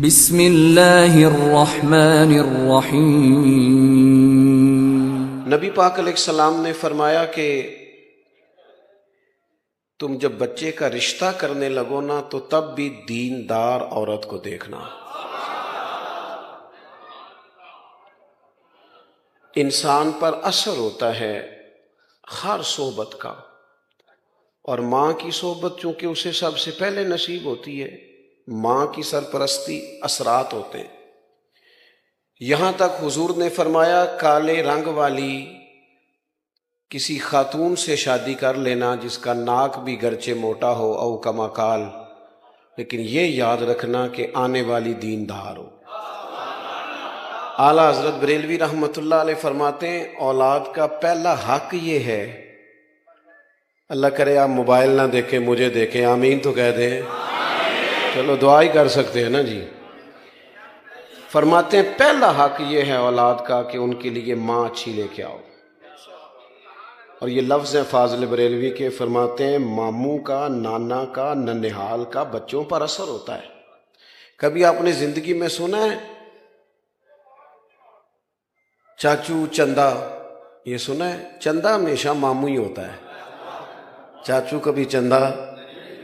بسم اللہ الرحمن الرحیم۔ نبی پاک علیہ السلام نے فرمایا کہ تم جب بچے کا رشتہ کرنے لگو نا تو تب بھی دیندار عورت کو دیکھنا۔ انسان پر اثر ہوتا ہے ہر صحبت کا، اور ماں کی صحبت چونکہ اسے سب سے پہلے نصیب ہوتی ہے، ماں کی سرپرستی اثرات ہوتے ہیں۔ یہاں تک حضور نے فرمایا کالے رنگ والی کسی خاتون سے شادی کر لینا جس کا ناک بھی گرچہ موٹا ہو او کما کال، لیکن یہ یاد رکھنا کہ آنے والی دیندار ہو۔ اعلیٰ حضرت بریلوی رحمۃ اللہ علیہ فرماتے ہیں اولاد کا پہلا حق یہ ہے، اللہ کرے آپ موبائل نہ دیکھیں مجھے دیکھیں، آمین تو کہہ دیں، چلو دعا ہی کر سکتے ہیں نا جی۔ فرماتے ہیں پہلا حق یہ ہے اولاد کا کہ ان کے لیے ماں اچھی لے کے آؤ، اور یہ لفظ ہیں فاضل بریلوی کے، فرماتے ہیں ماموں کا، نانا کا، ننہال کا بچوں پر اثر ہوتا ہے۔ کبھی آپ نے زندگی میں سنا ہے چاچو چندہ؟ یہ سنا ہے؟ چندہ ہمیشہ ماموں ہی ہوتا ہے، چاچو کبھی چندہ،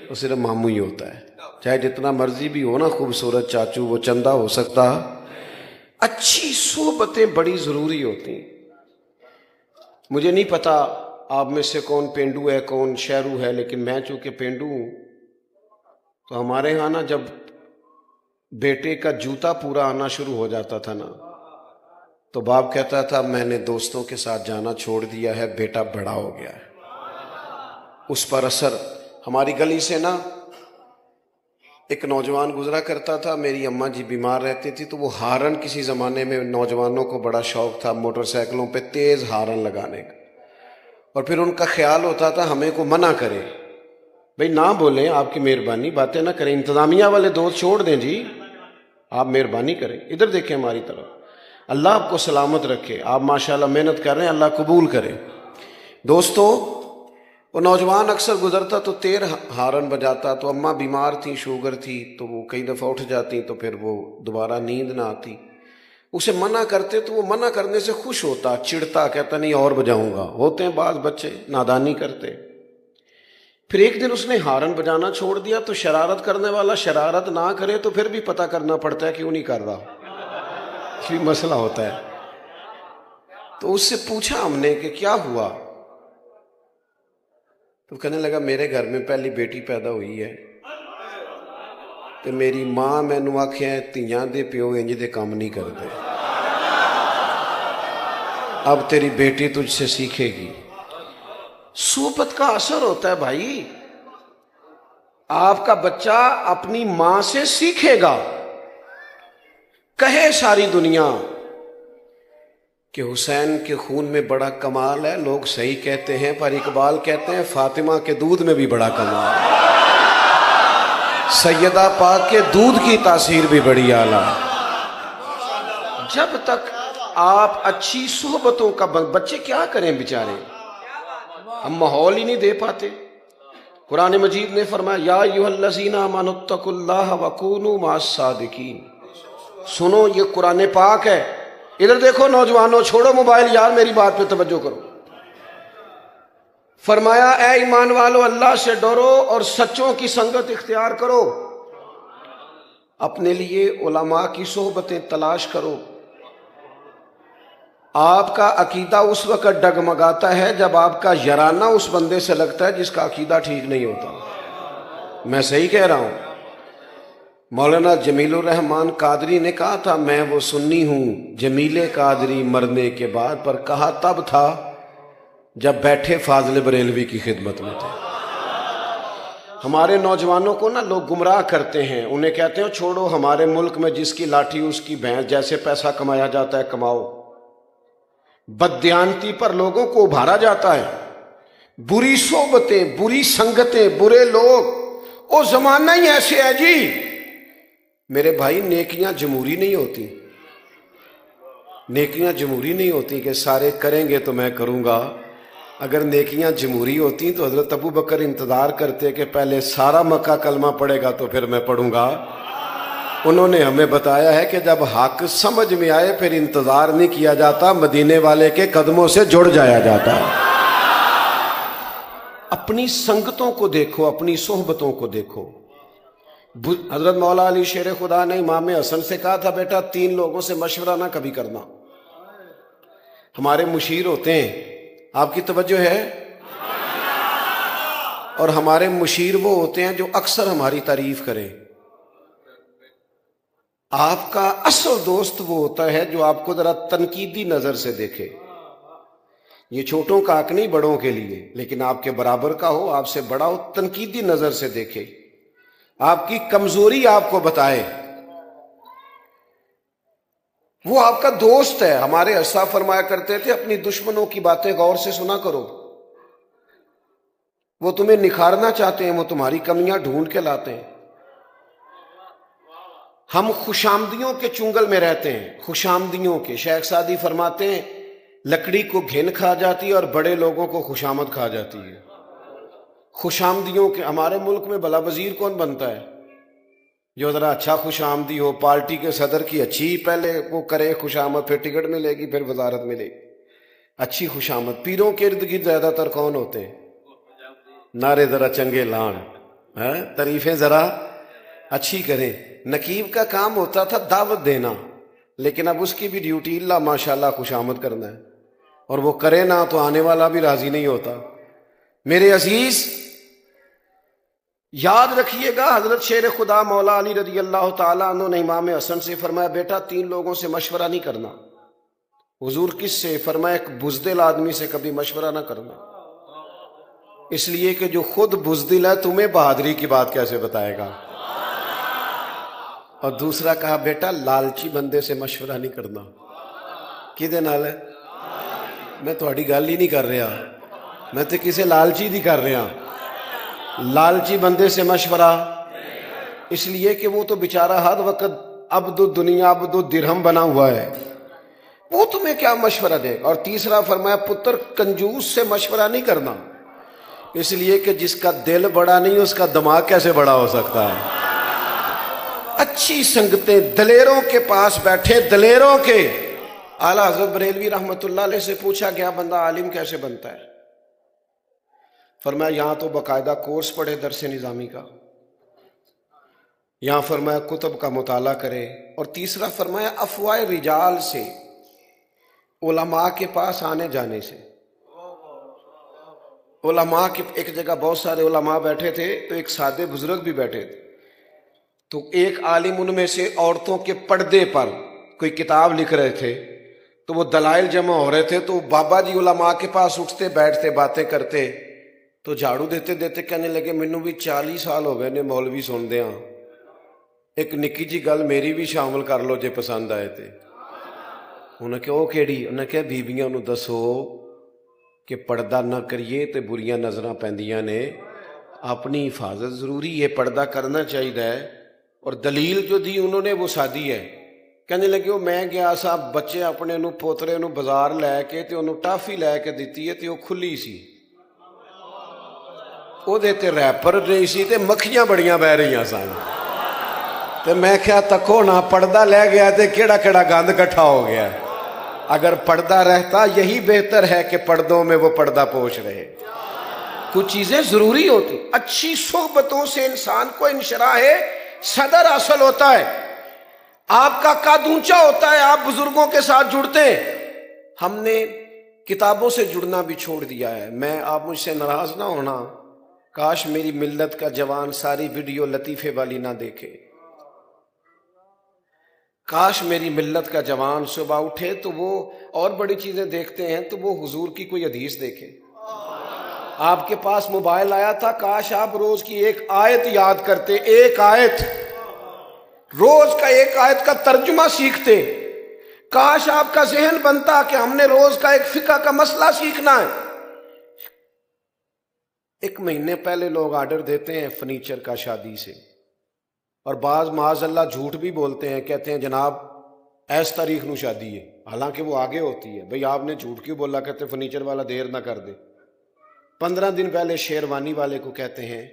وہ صرف ماموں ہی ہوتا ہے۔ چاہے جتنا مرضی بھی ہو نا خوبصورت چاچو، وہ چندہ ہو سکتا۔ اچھی صحبتیں بڑی ضروری ہوتی ہیں۔ مجھے نہیں پتا آپ میں سے کون پینڈو ہے کون شہرو ہے، لیکن میں چونکہ پینڈو ہوں تو ہمارے ہاں نا جب بیٹے کا جوتا پورا آنا شروع ہو جاتا تھا نا تو باپ کہتا تھا میں نے دوستوں کے ساتھ جانا چھوڑ دیا ہے، بیٹا بڑا ہو گیا ہے۔ اس پر اثر ہماری گلی سے نا ایک نوجوان گزرا کرتا تھا، میری اماں جی بیمار رہتی تھی تو وہ ہارن، کسی زمانے میں نوجوانوں کو بڑا شوق تھا موٹر سائیکلوں پہ تیز ہارن لگانے کا، اور پھر ان کا خیال ہوتا تھا ہمیں کو منع کرے، بھئی نہ بولیں، آپ کی مہربانی، باتیں نہ کریں، انتظامیہ والے دوست چھوڑ دیں جی، آپ مہربانی کریں، ادھر دیکھیں ہماری طرف، اللہ آپ کو سلامت رکھے، آپ ماشاءاللہ محنت کر رہے ہیں، اللہ قبول کرے۔ دوستو وہ نوجوان اکثر گزرتا تو تیر ہارن بجاتا، تو اماں بیمار تھی، شوگر تھی، تو وہ کئی دفعہ اٹھ جاتی تو پھر وہ دوبارہ نیند نہ آتی، اسے منع کرتے تو وہ منع کرنے سے خوش ہوتا، چڑھتا، کہتا نہیں اور بجاؤں گا۔ ہوتے ہیں بعض بچے نادانی کرتے۔ پھر ایک دن اس نے ہارن بجانا چھوڑ دیا تو شرارت کرنے والا شرارت نہ کرے تو پھر بھی پتہ کرنا پڑتا ہے کیوں نہیں کر رہا، یہ مسئلہ ہوتا ہے۔ تو اس سے پوچھا ہم نے کہ کیا ہوا، تو کہنے لگا میرے گھر میں پہلی بیٹی پیدا ہوئی ہے تو میری ماں مینوں آکھیا تیاں دے پیو انج دے کام نہیں کرتے، اب تیری بیٹی تجھ سے سیکھے گی۔ صحبت کا اثر ہوتا ہے بھائی، آپ کا بچہ اپنی ماں سے سیکھے گا۔ کہے ساری دنیا کہ حسین کے خون میں بڑا کمال ہے، لوگ صحیح کہتے ہیں، پر اقبال کہتے ہیں فاطمہ کے دودھ میں بھی بڑا کمال ہے، سیدہ پاک کے دودھ کی تاثیر بھی بڑی اعلیٰ ہے۔ جب تک آپ اچھی صحبتوں کا بچے کیا کریں بیچارے، ہم ماحول ہی نہیں دے پاتے۔ قرآن مجید نے فرمایا یا ایھا الذین آمنوا اتقوا اللہ وکونوا مع الصادقین۔ سنو یہ قرآن پاک ہے، ادھر دیکھو نوجوانوں، چھوڑو موبائل یار، میری بات پہ توجہ کرو۔ فرمایا اے ایمان والو اللہ سے ڈرو اور سچوں کی سنگت اختیار کرو، اپنے لیے علماء کی صحبتیں تلاش کرو۔ آپ کا عقیدہ اس وقت ڈگمگاتا ہے جب آپ کا یارانہ اس بندے سے لگتا ہے جس کا عقیدہ ٹھیک نہیں ہوتا۔ میں صحیح کہہ رہا ہوں؟ مولانا جمیل الرحمن قادری نے کہا تھا میں وہ سنی ہوں جمیل قادری مرنے کے بعد، پر کہا تب تھا جب بیٹھے فاضل بریلوی کی خدمت میں تھے۔ ہمارے نوجوانوں کو نا لوگ گمراہ کرتے ہیں، انہیں کہتے ہیں چھوڑو ہمارے ملک میں جس کی لاٹھی اس کی بھینس، جیسے پیسہ کمایا جاتا ہے کماؤ۔ بددیانتی پر لوگوں کو ابھارا جاتا ہے، بری صحبتیں، بری سنگتیں، برے لوگ، وہ زمانہ ہی ایسے ہے جی۔ میرے بھائی نیکیاں جمہوری نہیں ہوتی، نیکیاں جمہوری نہیں ہوتی کہ سارے کریں گے تو میں کروں گا۔ اگر نیکیاں جمہوری ہوتی تو حضرت ابو بکر انتظار کرتے کہ پہلے سارا مکہ کلمہ پڑھے گا تو پھر میں پڑھوں گا۔ انہوں نے ہمیں بتایا ہے کہ جب حق سمجھ میں آئے پھر انتظار نہیں کیا جاتا، مدینے والے کے قدموں سے جڑ جایا جاتا ہے۔ اپنی سنگتوں کو دیکھو، اپنی صحبتوں کو دیکھو۔ حضرت مولا علی شیر خدا نے امام حسن سے کہا تھا، بیٹا 3 لوگوں سے مشورہ نہ کبھی کرنا۔ ہمارے مشیر ہوتے ہیں، آپ کی توجہ ہے؟ اور ہمارے مشیر وہ ہوتے ہیں جو اکثر ہماری تعریف کریں۔ آپ کا اصل دوست وہ ہوتا ہے جو آپ کو ذرا تنقیدی نظر سے دیکھے۔ یہ چھوٹوں کا حق نہیں بڑوں کے لیے، لیکن آپ کے برابر کا ہو، آپ سے بڑا ہو، تنقیدی نظر سے دیکھے، آپ کی کمزوری آپ کو بتائے، وہ آپ کا دوست ہے۔ ہمارے اسلاف فرمایا کرتے تھے، اپنی دشمنوں کی باتیں غور سے سنا کرو، وہ تمہیں نکھارنا چاہتے ہیں، وہ تمہاری کمیاں ڈھونڈ کے لاتے ہیں۔ ہم خوشامدیوں کے چنگل میں رہتے ہیں، خوشامدیوں کے۔ شیخ سعدی فرماتے ہیں لکڑی کو گھن کھا جاتی ہے اور بڑے لوگوں کو خوشامد کھا جاتی ہے۔ خوشامدیوں کے۔ ہمارے ملک میں بھلا وزیر کون بنتا ہے؟ جو ذرا اچھا خوش آمدی ہو، پارٹی کے صدر کی اچھی پہلے وہ کرے خوش آمد، پھر ٹکٹ ملے گی، پھر وزارت ملے گی، اچھی خوش آمد۔ پیروں کے ارد گرد زیادہ تر کون ہوتے ہیں؟ نعرے ذرا چنگے لان، تعریفیں ذرا اچھی کریں۔ نقیب کا کام ہوتا تھا دعوت دینا، لیکن اب اس کی بھی ڈیوٹی اللہ ماشاءاللہ خوش آمد کرنا ہے، اور وہ کرے نہ تو آنے والا بھی راضی نہیں ہوتا۔ میرے عزیز یاد رکھیے گا، حضرت شیر خدا مولا علی رضی اللہ تعالیٰ عنہ نے امام حسن سے فرمایا، بیٹا 3 لوگوں سے مشورہ نہیں کرنا۔ حضور کس سے؟ فرمایا ایک بزدل آدمی سے کبھی مشورہ نہ کرنا، اس لیے کہ جو خود بزدل ہے تمہیں بہادری کی بات کیسے بتائے گا۔ اور دوسرا کہا، بیٹا لالچی بندے سے مشورہ نہیں کرنا۔ کدے نال ہے؟ میں تھوڑی گل ہی نہیں کر رہا، میں تو کسے لالچی نہیں کر رہا۔ لالچی بندے سے مشورہ، اس لیے کہ وہ تو بیچارہ ہر وقت عبد الدنیا عبد الدرہم بنا ہوا ہے، وہ تمہیں کیا مشورہ دے گا۔ اور تیسرا فرمایا، پتر کنجوس سے مشورہ نہیں کرنا، اس لیے کہ جس کا دل بڑا نہیں اس کا دماغ کیسے بڑا ہو سکتا ہے۔ اچھی سنگتیں، دلیروں کے پاس بیٹھے، دلیروں کے۔ اعلیٰ حضرت بریلوی رحمۃ اللہ علیہ سے پوچھا گیا بندہ عالم کیسے بنتا ہے؟ فرمایا یہاں تو باقاعدہ کورس پڑھے درس نظامی کا، یہاں فرمایا کتب کا مطالعہ کرے، اور تیسرا فرمایا افواہ رجال سے، علماء کے پاس آنے جانے سے۔ علماء کے ایک جگہ بہت سارے علماء بیٹھے تھے، تو ایک سادے بزرگ بھی بیٹھے تھے، تو ایک عالم ان میں سے عورتوں کے پردے پر کوئی کتاب لکھ رہے تھے، تو وہ دلائل جمع ہو رہے تھے، تو بابا جی علماء کے پاس اٹھتے بیٹھتے باتیں کرتے، تو جھاڑو دیتے دیتے کہنے لگے مینوں بھی 40 سال ہو گئے نے مولوی سن دیاں، ایک نکی جی گل میری بھی شامل کر لو جے پسند آئے تے۔ انہیں کہ وہ کیڑی؟ انہیں کہ بیبیاں نو دسو کہ پردہ نہ کریے تے بریاں نظراں پیندیاں نے، اپنی حفاظت ضروری ہے، پردہ کرنا چاہیے۔ اور دلیل جو دی انہوں نے وہ سادی ہے، کہنے لگے وہ میں گیا سا بچے اپنے نو پوترے نو بازار لے کے تے انہوں ٹافی لے کے دیتی ہے تے وہ کھلی سی، وہ دیتے ریپر رہی سی تے مکھیاں بڑیاں بہ رہی سن، تے میں کیا تکو نہ پردہ لے گیا تے کیڑا کیڑا گند کٹھا ہو گیا۔ اگر پردہ رہتا یہی بہتر ہے کہ پردوں میں وہ پردہ پوش رہے۔ کچھ چیزیں ضروری ہوتی، اچھی صحبتوں سے انسان کو انشراح صدر حاصل ہوتا ہے، آپ کا قد اونچا ہوتا ہے، آپ بزرگوں کے ساتھ جڑتے ہیں۔ ہم نے کتابوں سے جڑنا بھی چھوڑ دیا ہے۔ میں آپ مجھ سے ناراض نہ ہونا، کاش میری ملت کا جوان ساری ویڈیو لطیفے والی نہ دیکھے، کاش میری ملت کا جوان صبح اٹھے تو وہ اور بڑی چیزیں دیکھتے ہیں تو وہ حضور کی کوئی حدیث دیکھے۔ آپ کے پاس موبائل آیا تھا، کاش آپ روز کی ایک آیت یاد کرتے، ایک آیت، روز کا ایک آیت کا ترجمہ سیکھتے۔ کاش آپ کا ذہن بنتا کہ ہم نے روز کا ایک فقہ کا مسئلہ سیکھنا ہے۔ 1 مہینے پہلے لوگ آرڈر دیتے ہیں فرنیچر کا شادی سے، اور بعض معاذ اللہ جھوٹ بھی بولتے ہیں، کہتے ہیں جناب ایس تاریخ نو شادی ہے، حالانکہ وہ آگے ہوتی ہے۔ بھئی آپ نے جھوٹ کیوں بولا؟ کہتے فرنیچر والا دیر نہ کر دے۔ 15 دن پہلے شیروانی والے کو کہتے ہیں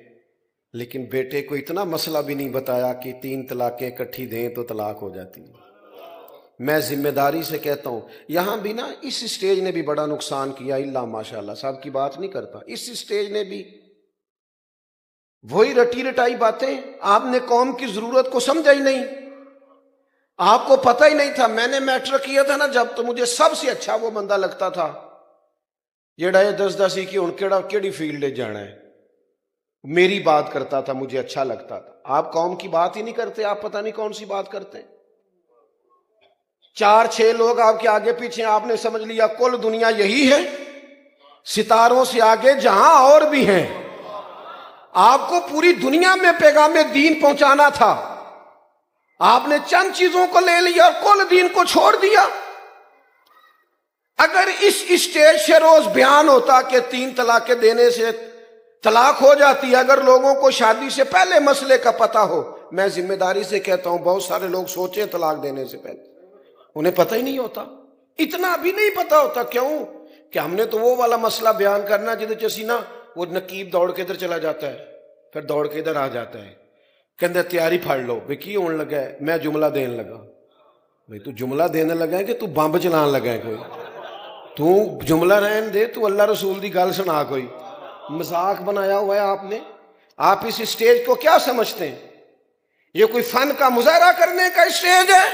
لیکن بیٹے کو اتنا مسئلہ بھی نہیں بتایا کہ 3 طلاقیں اکٹھی دیں تو طلاق ہو جاتی ہے۔ میں ذمہ داری سے کہتا ہوں، یہاں بھی نا اس اسٹیج نے بھی بڑا نقصان کیا، اللہ ماشاءاللہ صاحب کی بات نہیں کرتا، اس اسٹیج نے بھی وہی رٹی رٹائی باتیں۔ آپ نے قوم کی ضرورت کو سمجھا ہی نہیں، آپ کو پتہ ہی نہیں تھا۔ میں نے میٹرک کیا تھا نا جب، تو مجھے سب سے اچھا وہ بندہ لگتا تھا جیڑا یہ 10 ہی کہ ہن کیڑی فیلڈ لے جانا ہے، میری بات کرتا تھا، مجھے اچھا لگتا تھا۔ آپ قوم کی بات ہی نہیں کرتے، آپ پتہ نہیں کون سی بات کرتے ہیں۔ 4-6 لوگ آپ کے آگے پیچھے، آپ نے سمجھ لیا کل دنیا یہی ہے، ستاروں سے آگے جہاں اور بھی ہیں۔ آپ کو پوری دنیا میں پیغام دین پہنچانا تھا، آپ نے چند چیزوں کو لے لیا اور کل دین کو چھوڑ دیا۔ اگر اس اسٹیج سے روز بیان ہوتا کہ 3 طلاقیں دینے سے طلاق ہو جاتی ہے، اگر لوگوں کو شادی سے پہلے مسئلے کا پتہ ہو، میں ذمہ داری سے کہتا ہوں بہت سارے لوگ سوچیں طلاق دینے سے پہلے، انہیں پتہ ہی نہیں ہوتا، اتنا بھی نہیں پتہ ہوتا۔ کیوں کہ ہم نے تو وہ والا مسئلہ بیان کرنا جدے چسی نا وہ نقیب دوڑ کے ادھر چلا جاتا ہے، پھر دوڑ کے ادھر آ جاتا ہے، کہندے تیاری پھڑ لو بھئی کی ہون لگا ہے، میں جملہ دین لگا۔ بھئی تو جملہ دینے لگا ہے کہ تو بمب چلان لگا ہے؟ کوئی تو جملہ رہن دے، تو اللہ رسول دی گل سنا، کوئی مذاق بنایا ہوا ہے آپ نے۔ آپ اس اسٹیج کو کیا سمجھتے ہیں؟ یہ کوئی فن کا مظاہرہ کرنے کا اسٹیج ہے؟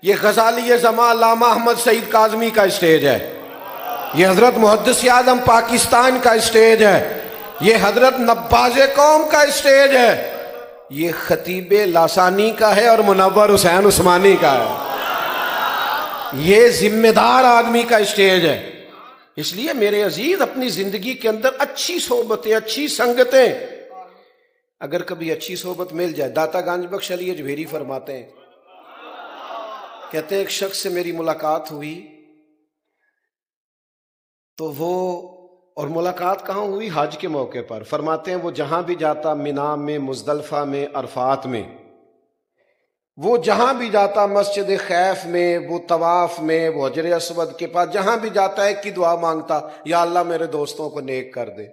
یہ غزالی زمان علامہ احمد سعید کاظمی کا اسٹیج ہے، یہ حضرت محدث اعظم پاکستان کا اسٹیج ہے، یہ حضرت نباز قوم کا اسٹیج ہے، یہ خطیب لاسانی کا ہے اور منور حسین عثمانی کا ہے، یہ ذمہ دار آدمی کا اسٹیج ہے۔ اس لیے میرے عزیز، اپنی زندگی کے اندر اچھی صحبتیں، اچھی سنگتیں، اگر کبھی اچھی صحبت مل جائے۔ داتا گنج بخش علی اجمیری فرماتے ہیں، کہتے ہیں ایک شخص سے میری ملاقات ہوئی تو وہ، اور ملاقات کہاں ہوئی؟ حج کے موقع پر۔ فرماتے ہیں وہ جہاں بھی جاتا، مینا میں، مزدلفہ میں، عرفات میں، وہ جہاں بھی جاتا، مسجد خیف میں، وہ طواف میں، وہ حجر اسود کے پاس، جہاں بھی جاتا ہے کی دعا مانگتا، یا اللہ میرے دوستوں کو نیک کر دے،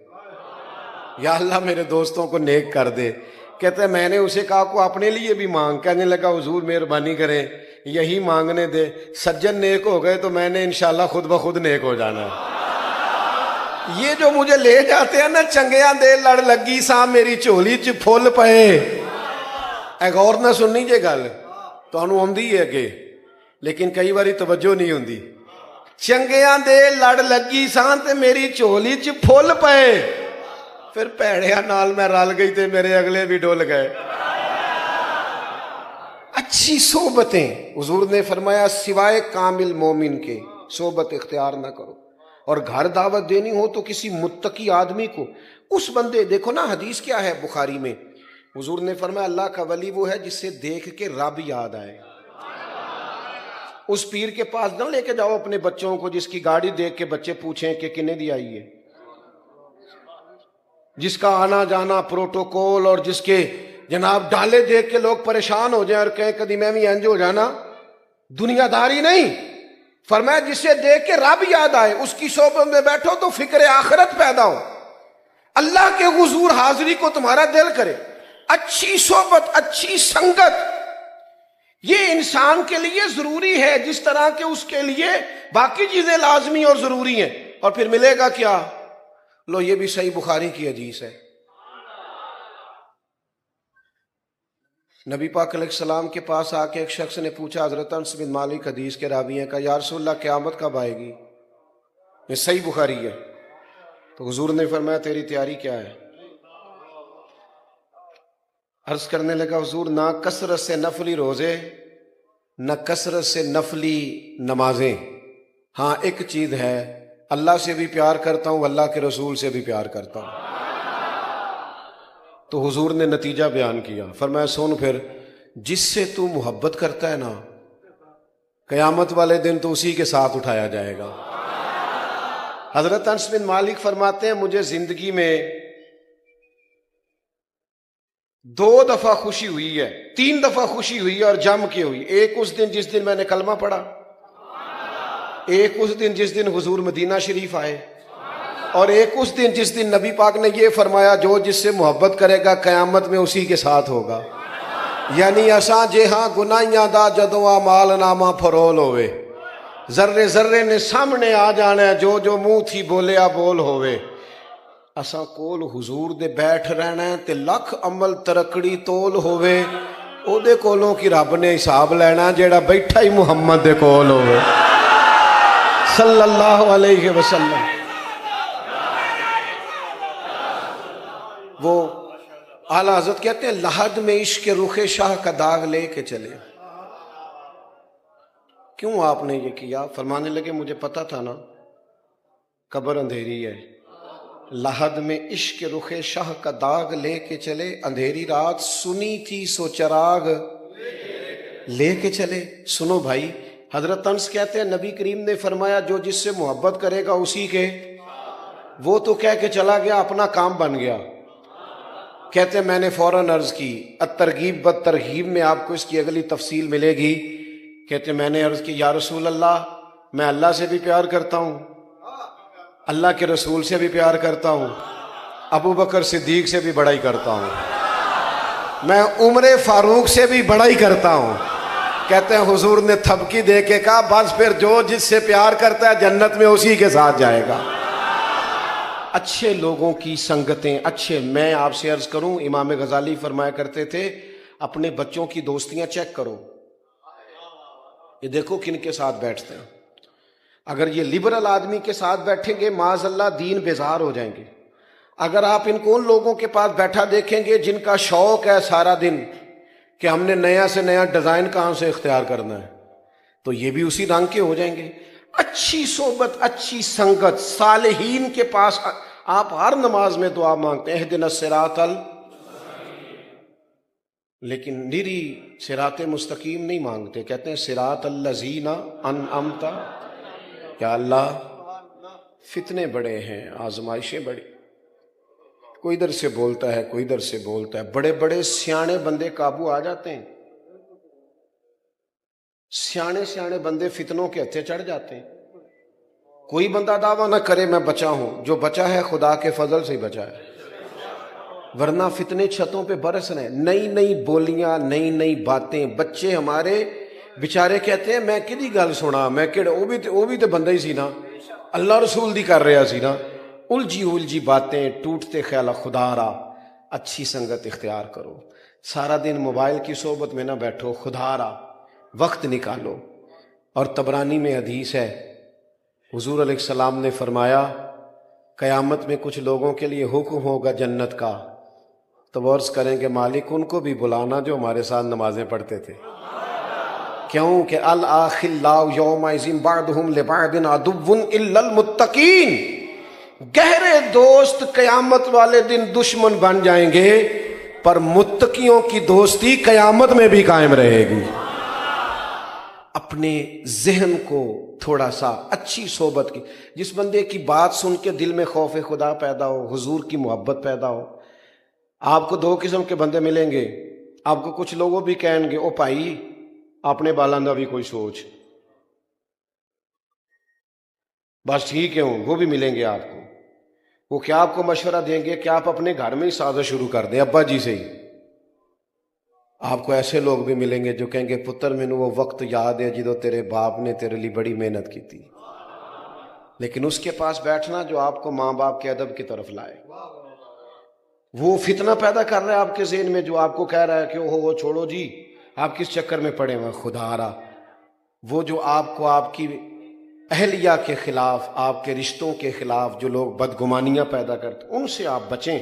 یا اللہ میرے دوستوں کو نیک کر دے۔ کہتے ہیں میں نے اسے کہا کو اپنے لیے بھی مانگ، کہنے لگا حضور مہربانی کریں یہی مانگنے دے، سجن نیک ہو گئے تو میں نے انشاءاللہ خود بخود نیک ہو جانا ہے۔ یہ جو مجھے لے جاتے ہیں نا، چنگیاں دے لڑ لگی سا میری چولی چ پھول پئے، اے غور نہ سننی جے گل تو انہوں آمدی ہے کہ، لیکن کئی باری توجہ نہیں ہوندی۔ چنگیاں دے لڑ لگی سان تے میری چولی چ پھول پئے، پھر پیڑیاں نال میں رل گئی تے میرے اگلے بھی ڈول گئے۔ اچھی صحبتیں، حضور نے فرمایا سوائے کامل مومن کے صحبت اختیار نہ کرو، اور گھر دعوت دینی ہو تو کسی متقی آدمی کو، اس بندے، دیکھو نا حدیث کیا ہے بخاری میں، حضور نے فرمایا اللہ کا ولی وہ ہے جسے دیکھ کے رب یاد آئے۔ اس پیر کے پاس نہ لے کے جاؤ اپنے بچوں کو جس کی گاڑی دیکھ کے بچے پوچھیں کہ کنے دی آئی ہے، جس کا آنا جانا پروٹوکول، اور جس کے جناب ڈالے دیکھ کے لوگ پریشان ہو جائیں اور کہیں کدی میں بھی انج ہو جانا، دنیا داری نہیں۔ فرمایا جسے دیکھ کے رب یاد آئے، اس کی صحبت میں بیٹھو تو فکر آخرت پیدا ہو، اللہ کے حضور حاضری کو تمہارا دل کرے۔ اچھی صحبت، اچھی سنگت، یہ انسان کے لیے ضروری ہے جس طرح کہ اس کے لیے باقی چیزیں لازمی اور ضروری ہیں۔ اور پھر ملے گا کیا؟ لو یہ بھی صحیح بخاری کی حدیث ہے، نبی پاک علیہ السلام کے پاس آ کے ایک شخص نے پوچھا، حضرت انس بن مالک حدیث کے راوی ہیں، کہا یا رسول اللہ قیامت کب آئے گی؟ یہ صحیح بخاری ہے۔ تو حضور نے فرمایا تیری تیاری کیا ہے؟ عرض کرنے لگا حضور نہ کثرت سے نفلی روزے، نہ کثرت سے نفلی نمازیں، ہاں ایک چیز ہے، اللہ سے بھی پیار کرتا ہوں، اللہ کے رسول سے بھی پیار کرتا ہوں۔ تو حضور نے نتیجہ بیان کیا، فرمایا سن پھر، جس سے تو محبت کرتا ہے نا، قیامت والے دن تو اسی کے ساتھ اٹھایا جائے گا۔ حضرت انس بن مالک فرماتے ہیں مجھے زندگی میں 2 دفعہ خوشی ہوئی ہے، 3 دفعہ خوشی ہوئی ہے اور جم کے ہوئی۔ ایک اس دن جس دن میں نے کلمہ پڑھا، ایک اس دن جس دن حضور مدینہ شریف آئے، اور ایک اس دن جس دن نبی پاک نے یہ فرمایا جو جس سے محبت کرے گا قیامت میں اسی کے ساتھ ہوگا. یعنی اساں جے ہاں گناہیاں دا جدوں اعمال نامہ فرول ہوئے ذرے ذرے نے سامنے آ جانا ہے جو جو منہ تھی بولیا بول ہوئے. اساں کول حضور دے بیٹھ رہنا ہے تے لکھ عمل ترکڑی تول ہوئے او دے کولوں کی رب نے حساب لینا جیڑا بیٹھا ہی محمد دے کول ہوئے صلی اللہ علیہ وسلم. وہ اعلیٰ حضرت کہتے ہیں لحد میں عشق رخ شاہ کا داغ لے کے چلے. کیوں آپ نے یہ کیا؟ فرمانے لگے مجھے پتا تھا نا قبر اندھیری ہے. لحد میں عشق رخ شاہ کا داغ لے کے چلے، اندھیری رات سنی تھی سو چراغ لے کے چلے. سنو بھائی، حضرت انس کہتے ہیں نبی کریم نے فرمایا جو جس سے محبت کرے گا اسی کے. وہ تو کہہ کے چلا گیا اپنا کام بن گیا. کہتے ہیں میں نے فوراً عرض کی، الترغیب بالترہیب میں آپ کو اس کی اگلی تفصیل ملے گی. کہتے ہیں میں نے عرض کی یا رسول اللہ میں اللہ سے بھی پیار کرتا ہوں، اللہ کے رسول سے بھی پیار کرتا ہوں، ابو بکر صدیق سے بھی بڑائی کرتا ہوں، میں عمر فاروق سے بھی بڑائی کرتا ہوں. کہتے ہیں حضور نے تھپکی دے کے کہا بس پھر جو جس سے پیار کرتا ہے جنت میں اسی کے ساتھ جائے گا. اچھے لوگوں کی سنگتیں اچھے. میں آپ سے عرض کروں، امام غزالی فرمایا کرتے تھے اپنے بچوں کی دوستیاں چیک کرو، یہ دیکھو کن کے ساتھ بیٹھتے ہیں. اگر یہ لبرل آدمی کے ساتھ بیٹھیں گے معاذ اللہ دین بیزار ہو جائیں گے. اگر آپ ان کو ان لوگوں کے پاس بیٹھا دیکھیں گے جن کا شوق ہے سارا دن کہ ہم نے نیا سے نیا ڈیزائن کہاں سے اختیار کرنا ہے، تو یہ بھی اسی رنگ کے ہو جائیں گے. اچھی صحبت، اچھی سنگت، صالحین کے پاس آپ ہر نماز میں دعا مانگتے ہیں اہدنا الصراط لیکن نری صراط مستقیم نہیں مانگتے. کہتے ہیں صراط الذین انعمت. یا اللہ فتنے بڑے ہیں، آزمائشیں بڑی، کوئی ادھر سے بولتا ہے کوئی ادھر سے بولتا ہے. بڑے بڑے سیانے بندے قابو آ جاتے ہیں، سیانے سیانے بندے فتنوں کے ہتھے چڑھ جاتے ہیں. کوئی بندہ دعویٰ نہ کرے میں بچا ہوں، جو بچا ہے خدا کے فضل سے ہی بچا ہے، ورنہ فتنے چھتوں پہ برس رہے ہیں. نئی نئی بولیاں، نئی نئی باتیں. بچے ہمارے بیچارے کہتے ہیں میں کدی گل سنا، میں کہڑے وہ بھی تو بندہ ہی سی نا، اللہ رسول دی کر رہا سی نا. الجھی الجھی باتیں، ٹوٹتے خیال. خدا را اچھی سنگت اختیار کرو، سارا دن موبائل کی صحبت میں نہ بیٹھو، خدا را وقت نکالو. اور طبرانی میں حدیث ہے حضور علیہ السلام نے فرمایا قیامت میں کچھ لوگوں کے لیے حکم ہوگا جنت کا، تو وہ عرض کریں گے مالک ان کو بھی بلانا جو ہمارے ساتھ نمازیں پڑھتے تھے. کیوں کہ الاخلاء یومئذ بعضهم لبعض عدو الا المتقین. گہرے دوست قیامت والے دن دشمن بن جائیں گے، پر متقیوں کی دوستی قیامت میں بھی قائم رہے گی. اپنے ذہن کو تھوڑا سا اچھی صحبت کی، جس بندے کی بات سن کے دل میں خوف خدا پیدا ہو، حضور کی محبت پیدا ہو. آپ کو دو قسم کے بندے ملیں گے. آپ کو کچھ لوگوں بھی کہیں گے او بھائی اپنے بالاں دا بھی کوئی سوچ، بس ٹھیک ہے وہ بھی ملیں گے آپ کو. وہ کیا آپ کو مشورہ دیں گے کہ آپ اپنے گھر میں ہی سازش شروع کر دیں ابا جی سے ہی. آپ کو ایسے لوگ بھی ملیں گے جو کہیں گے پتر مینوں وہ وقت یاد ہے جدو تیرے باپ نے تیرے لیے بڑی محنت کی تھی. لیکن اس کے پاس بیٹھنا جو آپ کو ماں باپ کے ادب کی طرف لائے. وہ فتنہ پیدا کر رہا ہے آپ کے ذہن میں جو آپ کو کہہ رہا ہے کہ وہ چھوڑو جی آپ کس چکر میں پڑے ہوئے. خدا را وہ جو آپ کو آپ کی اہلیہ کے خلاف، آپ کے رشتوں کے خلاف جو لوگ بدگمانیاں پیدا کرتے ان سے آپ بچیں.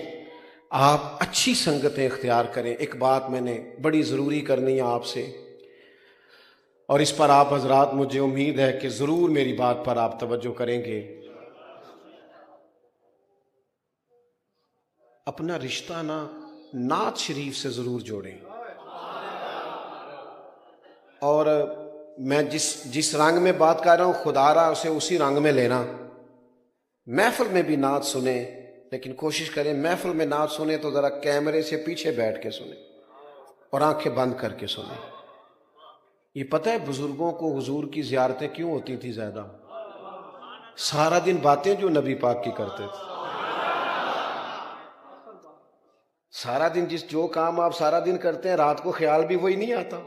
آپ اچھی سنگتیں اختیار کریں. ایک بات میں نے بڑی ضروری کرنی ہے آپ سے، اور اس پر آپ حضرات مجھے امید ہے کہ ضرور میری بات پر آپ توجہ کریں گے. اپنا رشتہ نعت شریف سے ضرور جوڑیں. اور میں جس رنگ میں بات کر رہا ہوں خدا را اسے اسی رنگ میں لینا. محفل میں بھی نعت سنیں، لیکن کوشش کریں محفل میں نعت سنیں تو ذرا کیمرے سے پیچھے بیٹھ کے سنیں اور آنکھیں بند کر کے سنیں. یہ پتہ ہے بزرگوں کو حضور کی زیارتیں کیوں ہوتی تھی زیادہ؟ سارا دن باتیں جو نبی پاک کی کرتے تھے. سارا دن جو کام آپ سارا دن کرتے ہیں رات کو خیال بھی وہی نہیں آتا.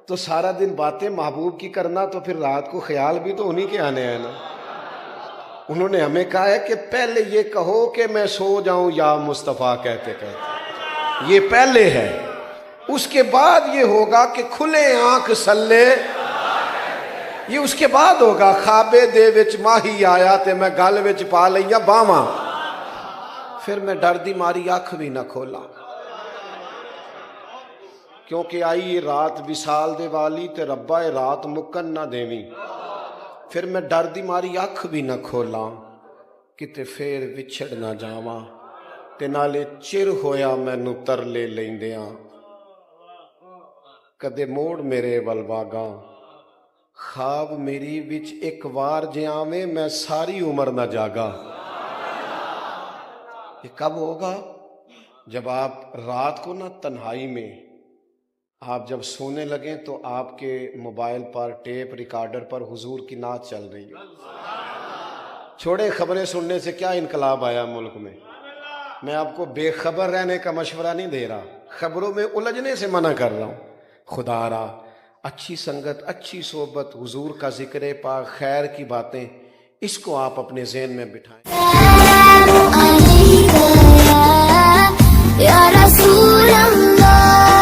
تو سارا دن باتیں محبوب کی کرنا تو پھر رات کو خیال بھی تو انہی کے آنے ہیں نا. انہوں نے ہمیں کہا ہے کہ پہلے یہ کہو کہ میں سو جاؤں یا مصطفیٰ کہتے کہتے. یہ پہلے ہے. اس کے بعد یہ ہوگا کہ کھلے آنکھ سلے. یہ اس کے بعد ہوگا خوابے دے وچ ماہی آیا تے میں گل وچ پا لئیاں باواں. پھر میں ڈر دی ماری اکھ بھی نہ کھولا. کیونکہ آئی رات وصال دے والی تے ربا رات مکن نہ دیویں. پھر میں ڈر دی ماری اکھ بھی نہ کھولا کتے پھر وچھڑ نہ جاواں تے نالے چر ہویا مینوں ترلے لیندیاں. کدے موڑ میرے ول واگاں خواب میری وچ ایک وار جے آویں میں ساری عمر نہ جاگا. یہ کب ہوگا؟ جب آپ رات کو نہ تنہائی میں آپ جب سونے لگیں تو آپ کے موبائل پر ٹیپ ریکارڈر پر حضور کی نعت چل رہی ہے. چھوڑے خبریں سننے سے کیا انقلاب آیا ملک میں. میں آپ کو بے خبر رہنے کا مشورہ نہیں دے رہا, خبروں میں الجھنے سے منع کر رہا ہوں. خدا را اچھی سنگت, اچھی صحبت, حضور کا ذکر پاک, خیر کی باتیں, اس کو آپ اپنے ذہن میں بٹھائیں. یا رسول اللہ